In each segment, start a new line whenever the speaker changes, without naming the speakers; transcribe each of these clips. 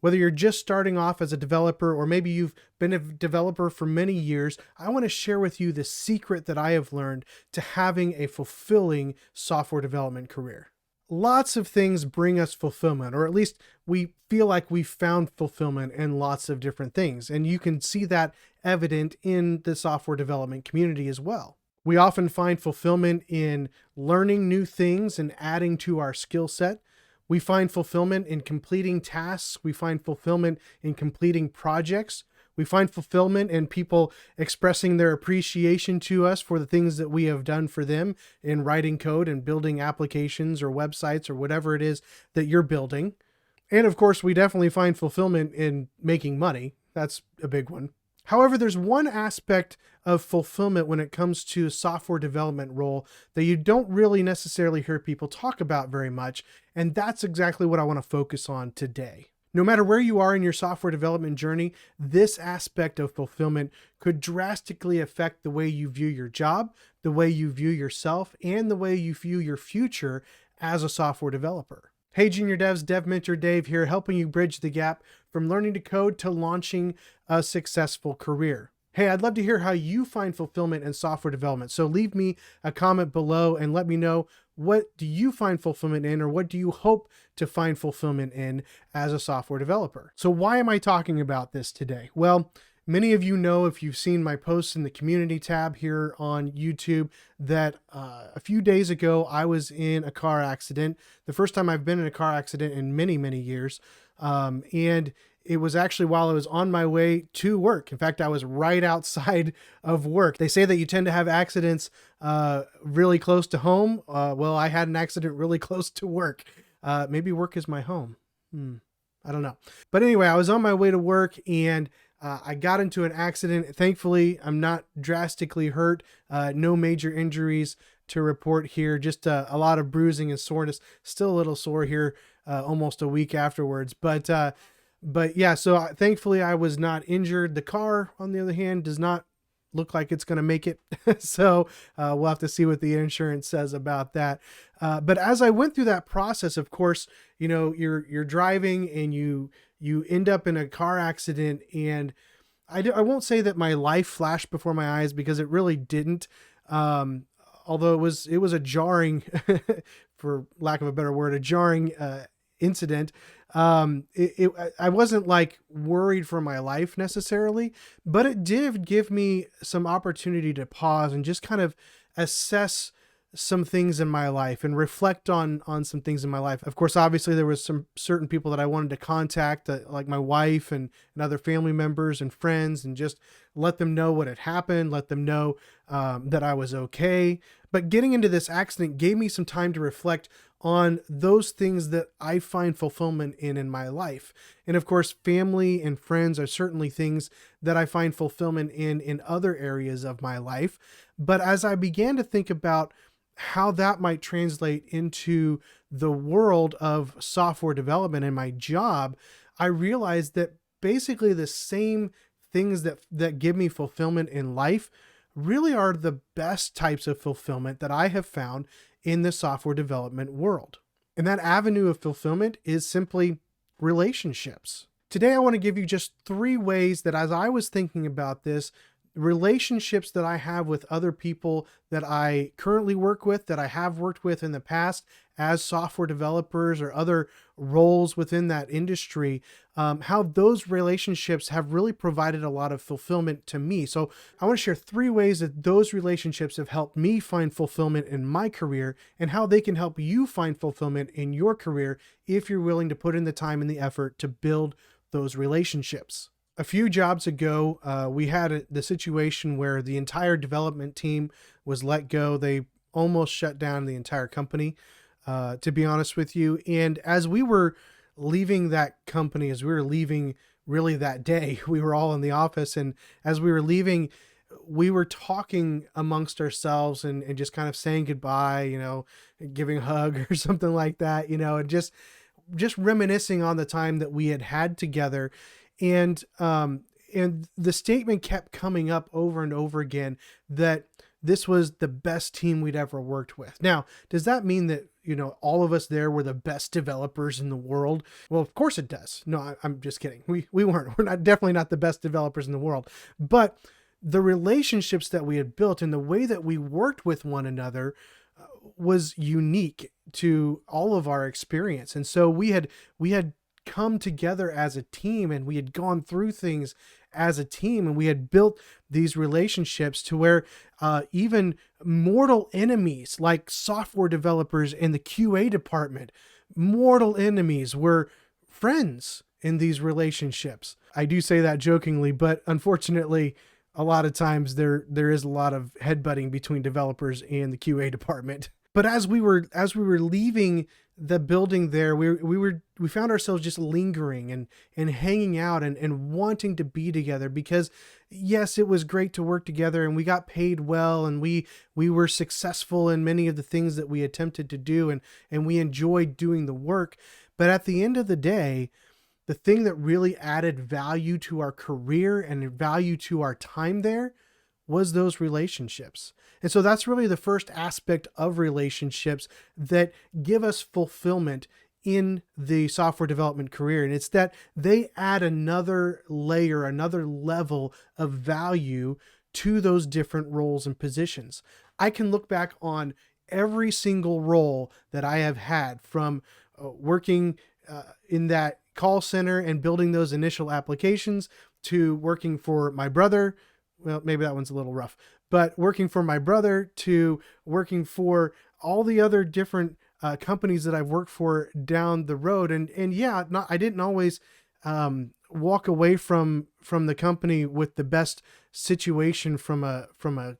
Whether you're just starting off as a developer or maybe you've been a developer for many years, I want to share with you the secret that I have learned to having a fulfilling software development career. Lots of things bring us fulfillment, or at least we feel like we've found fulfillment in lots of different things. And you can see that evident in the software development community as well. We often find fulfillment in learning new things and adding to our skill set. We find fulfillment in completing tasks. We find fulfillment in completing projects. We find fulfillment in people expressing their appreciation to us for the things that we have done for them in writing code and building applications or websites or whatever it is that you're building. And of course, we definitely find fulfillment in making money. That's a big one. However, there's one aspect of fulfillment when it comes to a software development role that you don't really necessarily hear people talk about very much, and that's exactly what I want to focus on today. No matter where you are in your software development journey, this aspect of fulfillment could drastically affect the way you view your job, the way you view yourself, and the way you view your future as a software developer. Hey Junior Devs, Dev Mentor Dave here, helping you bridge the gap from learning to code to launching a successful career. Hey, I'd love to hear how you find fulfillment in software development. So leave me a comment below and let me know, what do you find fulfillment in, or what do you hope to find fulfillment in as a software developer? So why am I talking about this today? Well, many of you know, if you've seen my posts in the community tab here on YouTube, that a few days ago, I was in a car accident. The first time I've been in a car accident in many, many years. And it was actually while I was on my way to work. In fact, I was right outside of work. They say that you tend to have accidents really close to home. Well, I had an accident really close to work. Maybe work is my home. I don't know. But anyway, I was on my way to work and I got into an accident. Thankfully, I'm not drastically hurt. No major injuries to report here. Just a lot of bruising and soreness. Still a little sore here almost a week afterwards. But yeah, so thankfully I was not injured. The car, on the other hand, does not look like it's going to make it. So we'll have to see what the insurance says about that. But as I went through that process, of course, you know, you're driving and you end up in a car accident, and I won't say that my life flashed before my eyes, because it really didn't. Although it was a jarring, for lack of a better word, a jarring incident. I wasn't like worried for my life necessarily, but it did give me some opportunity to pause and just kind of assess some things in my life and reflect on some things in my life. Of course, obviously there was some certain people that I wanted to contact, like my wife and other family members and friends, and just let them know what had happened, let them know that I was okay. But getting into this accident gave me some time to reflect on those things that I find fulfillment in my life. And of course, family and friends are certainly things that I find fulfillment in other areas of my life. But as I began to think about how that might translate into the world of software development and my job, I realized that basically the same things that give me fulfillment in life really are the best types of fulfillment that I have found in the software development world. And that avenue of fulfillment is simply relationships. Today, I want to give you just 3 ways that, as I was thinking about this, relationships that I have with other people that I currently work with, that I have worked with in the past as software developers or other roles within that industry, how those relationships have really provided a lot of fulfillment to me. So I want to share 3 ways that those relationships have helped me find fulfillment in my career, and how they can help you find fulfillment in your career if you're willing to put in the time and the effort to build those relationships. A few jobs ago, we had the situation where the entire development team was let go. They almost shut down the entire company, to be honest with you. And as we were leaving that company, as we were leaving really that day, we were all in the office. And as we were leaving, we were talking amongst ourselves and just kind of saying goodbye, you know, giving a hug or something like that, you know, and just reminiscing on the time that we had together. And the statement kept coming up over and over again that this was the best team we'd ever worked with. Now, does that mean that all of us there were the best developers in the world. Well, of course it does. No, I'm just kidding. We weren't. We're not, definitely not the best developers in the world. But the relationships that we had built and the way that we worked with one another was unique to all of our experience. And so we had come together as a team, and we had gone through things as a team, and we had built these relationships to where even mortal enemies like software developers in the QA department, mortal enemies, were friends in these relationships. I do say that jokingly, but unfortunately, a lot of times there is a lot of headbutting between developers and the QA department. But as we were leaving the building there, we found ourselves just lingering and hanging out and wanting to be together, because yes, it was great to work together, and we got paid well, and we were successful in many of the things that we attempted to do, and we enjoyed doing the work. But at the end of the day, the thing that really added value to our career and value to our time there was those relationships. And so that's really the first aspect of relationships that give us fulfillment in the software development career. And it's that they add another layer, another level of value to those different roles and positions. I can look back on every single role that I have had, from working in that call center and building those initial applications, to working for my brother. Well, maybe that one's a little rough, but working for my brother, to working for all the other different companies that I've worked for down the road. And yeah, I didn't always walk away from the company with the best situation from a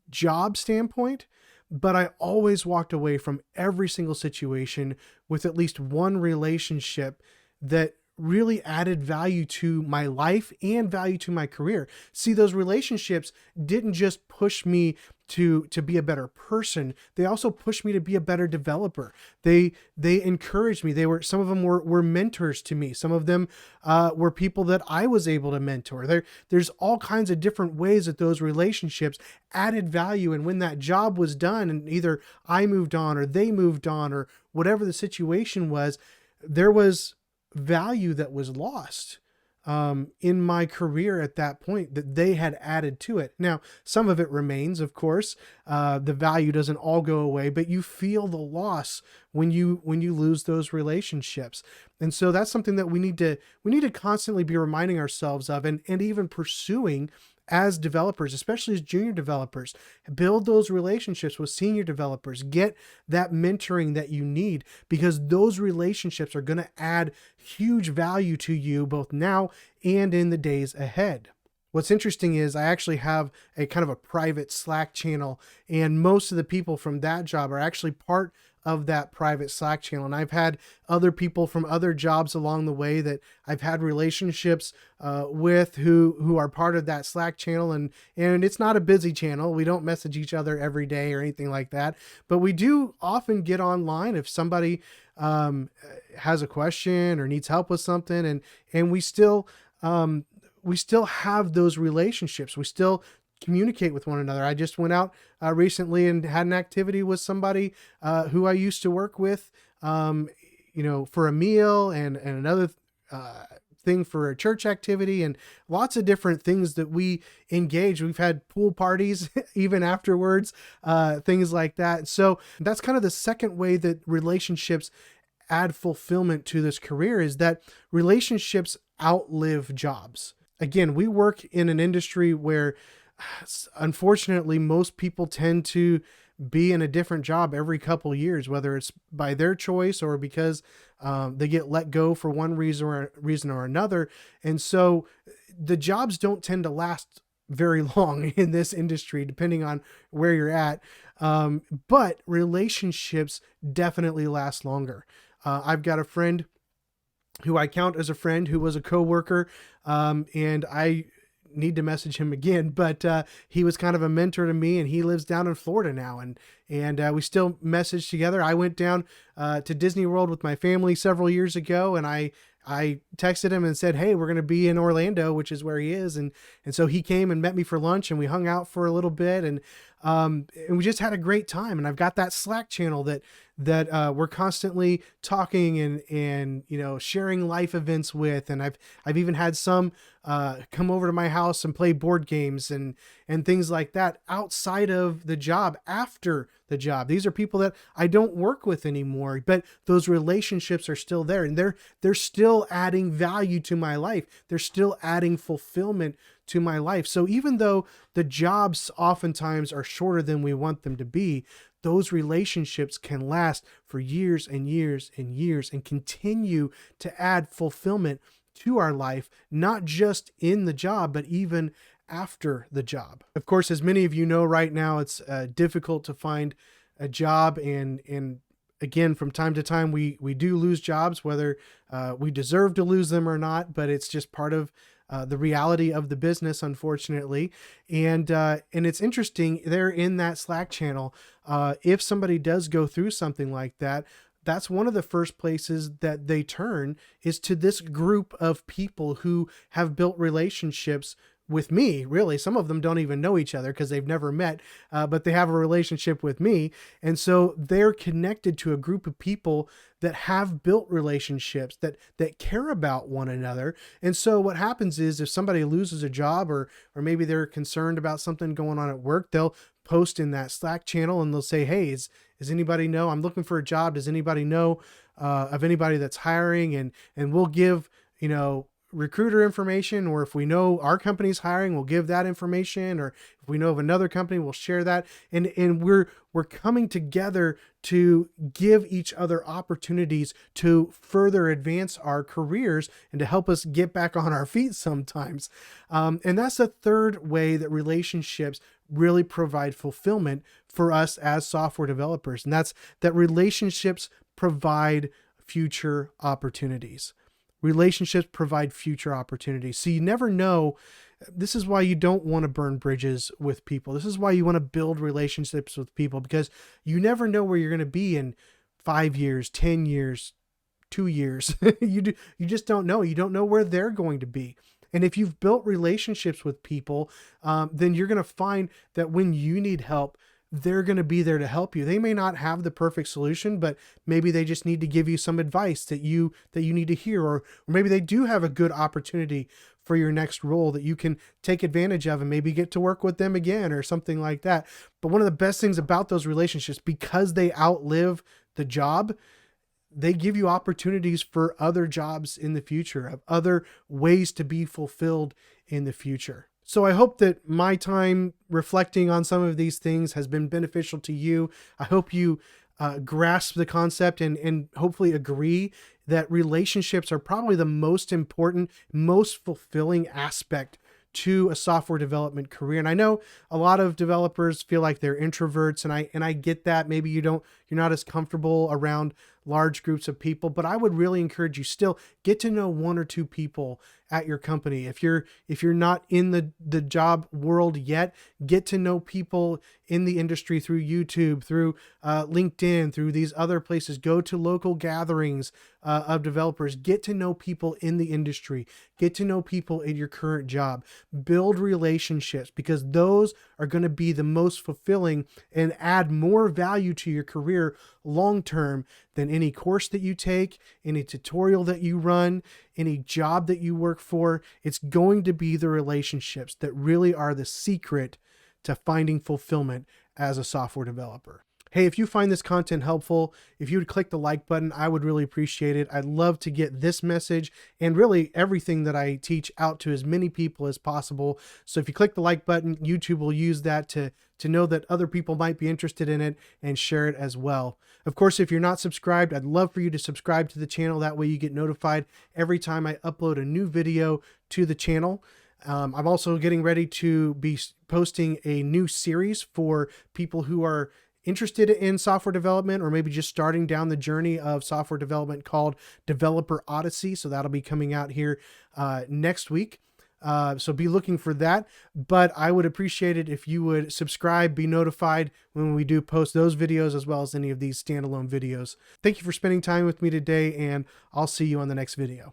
job standpoint, but I always walked away from every single situation with at least one relationship that really added value to my life and value to my career. See, those relationships didn't just push me to be a better person. They also pushed me to be a better developer. They encouraged me. Some of them were mentors to me. Some of them were people that I was able to mentor. There's all kinds of different ways that those relationships added value. And when that job was done, and either I moved on or they moved on, or whatever the situation was, there was value that was lost in my career at that point that they had added to it. Now, some of it remains, of course. The value doesn't all go away, but you feel the loss when you lose those relationships. And so that's something that we need to constantly be reminding ourselves of, and even pursuing as developers, especially as junior developers. Build those relationships with senior developers. Get that mentoring that you need, because those relationships are going to add huge value to you both now and in the days ahead. What's interesting is I actually have a kind of a private Slack channel, and most of the people from that job are actually part of that private Slack channel. And I've had other people from other jobs along the way that I've had relationships with who are part of that Slack channel. And it's not a busy channel. We don't message each other every day or anything like that, but we do often get online if somebody has a question or needs help with something, and we still have those relationships. We still communicate with one another. I just went out recently and had an activity with somebody who I used to work with, for a meal, and another thing for a church activity, and lots of different things that we engage. We've had pool parties even afterwards, things like that. So that's kind of the second way that relationships add fulfillment to this career, is that relationships outlive jobs. Again, we work in an industry where, unfortunately, most people tend to be in a different job every couple years, whether it's by their choice or because they get let go for one reason or another. And so the jobs don't tend to last very long in this industry, depending on where you're at. But relationships definitely last longer. I've got a friend who I count as a friend, who was a coworker, and I need to message him again, but he was kind of a mentor to me, and he lives down in Florida now, and we still message together. I went down to Disney World with my family several years ago, and I texted him and said, hey, we're going to be in Orlando, which is where he is. And so he came and met me for lunch, and we hung out for a little bit. And And we just had a great time. And I've got that Slack channel that we're constantly talking and sharing life events with. And I've even had some come over to my house and play board games and things like that outside of the job, after the job. These are people that I don't work with anymore, but those relationships are still there, and they're still adding value to my life. They're still adding fulfillment to my life. So even though the jobs oftentimes are shorter than we want them to be, those relationships can last for years and years and years and continue to add fulfillment to our life, not just in the job, but even after the job. Of course, as many of you know right now, it's difficult to find a job, and again, from time to time, we do lose jobs, whether we deserve to lose them or not, but it's just part of the reality of the business, unfortunately. And it's interesting there in that Slack channel, if somebody does go through something like that, that's one of the first places that they turn, is to this group of people who have built relationships with me. Really, some of them don't even know each other because they've never met, but they have a relationship with me. And so they're connected to a group of people that have built relationships, that care about one another. And so what happens is, if somebody loses a job, or maybe they're concerned about something going on at work, they'll post in that Slack channel and they'll say, hey, does anybody know? I'm looking for a job. Does anybody know of anybody that's hiring? And we'll give, recruiter information, or if we know our company's hiring, we'll give that information, or if we know of another company, we'll share that. And we're coming together to give each other opportunities to further advance our careers and to help us get back on our feet sometimes. And that's the third way that relationships really provide fulfillment for us as software developers. And that's that relationships provide future opportunities. Relationships provide future opportunities. So you never know. This is why you don't want to burn bridges with people. This is why you want to build relationships with people, because you never know where you're going to be in 5 years, 10 years, 2 years. You just don't know. You don't know where they're going to be. And if you've built relationships with people, then you're going to find that when you need help, they're going to be there to help you. They may not have the perfect solution, but maybe they just need to give you some advice that you need to hear, or maybe they do have a good opportunity for your next role that you can take advantage of and maybe get to work with them again or something like that. But one of the best things about those relationships, because they outlive the job, they give you opportunities for other jobs in the future, of other ways to be fulfilled in the future. So I hope that my time reflecting on some of these things has been beneficial to you. I hope you grasp the concept and hopefully agree that relationships are probably the most important, most fulfilling aspect to a software development career. And I know a lot of developers feel like they're introverts, and I get that. Maybe you're not as comfortable around large groups of people, but I would really encourage you, still get to know one or two people at your company. If you're not in the job world yet, get to know people in the industry through YouTube, through LinkedIn, through these other places. Go to local gatherings of developers. Get to know people in the industry. Get to know people in your current job. Build relationships, because those are going to be the most fulfilling and add more value to your career long term than any course that you take, any tutorial that you run, any job that you work for. It's going to be the relationships that really are the secret to finding fulfillment as a software developer. Hey, if you find this content helpful, if you would click the like button, I would really appreciate it. I'd love to get this message and really everything that I teach out to as many people as possible. So if you click the like button, YouTube will use that to know that other people might be interested in it and share it as well. Of course, if you're not subscribed, I'd love for you to subscribe to the channel. That way you get notified every time I upload a new video to the channel. I'm also getting ready to be posting a new series for people who are interested in software development, or maybe just starting down the journey of software development, called Developer Odyssey. So that'll be coming out here next week. So be looking for that. But I would appreciate it if you would subscribe, be notified when we do post those videos, as well as any of these standalone videos. Thank you for spending time with me today, and I'll see you on the next video.